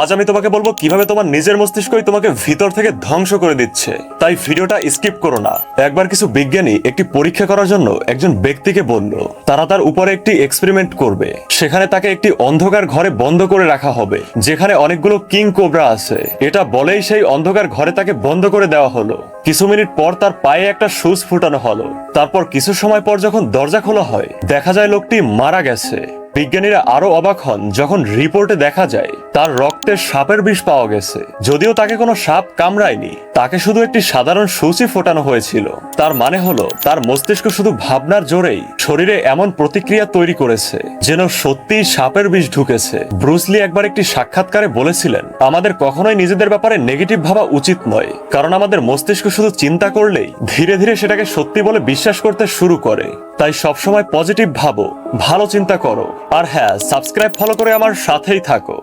আজ আমি তোমাকে বলবো কিভাবে তোমার নিজের মস্তিষ্কই তোমাকে ভিতর থেকে ধ্বংস করে দিচ্ছে। তাই ভিডিওটা স্কিপ করো না। একবার কিছু বিজ্ঞানী একটি পরীক্ষা করার জন্য একজন ব্যক্তিকে বলল তারা তার উপরে একটি এক্সপেরিমেন্ট করবে। সেখানে তাকে একটি অন্ধকার ঘরে বন্ধ করে রাখা হবে, যেখানে অনেকগুলো কিং কোবরা আছে। এটা বলেই সেই অন্ধকার ঘরে তাকে বন্ধ করে দেওয়া হলো। কিছু মিনিট পর তার পায়ে একটা সুচ ফুটানো হলো। তারপর কিছু সময় পর যখন দরজা খোলা হয়, দেখা যায় লোকটি মারা গেছে। বিজ্ঞানীরা আরো অবাক হন যখন রিপোর্টে দেখা যায় তার রক্তে সাপের বিষ পাওয়া গেছে। যদিও তাকে কোনো সাপ কামড়ায়নি, তাকে শুধু একটি সাধারণ সূচি ফোটানো হয়েছিল। তার মানে হলো তার মস্তিষ্ক শুধু ভাবনার জোরেই শরীরে এমন প্রতিক্রিয়া তৈরি করেছে যেন সত্যি সাপের বিষ ঢুকেছে। ব্রুসলি একবার একটি সাক্ষাৎকারে বলেছিলেন, আমাদের কখনোই নিজেদের ব্যাপারে নেগেটিভ ভাবা উচিত নয়, কারণ আমাদের মস্তিষ্ক শুধু চিন্তা করলেই ধীরে ধীরে সেটাকে সত্যি বলে বিশ্বাস করতে শুরু করে। তাই সবসময় পজিটিভ ভাবো, ভালো চিন্তা করো, আর হ্যাঁ, সাবস্ক্রাইব ফলো করে আমার সাথেই থাকো।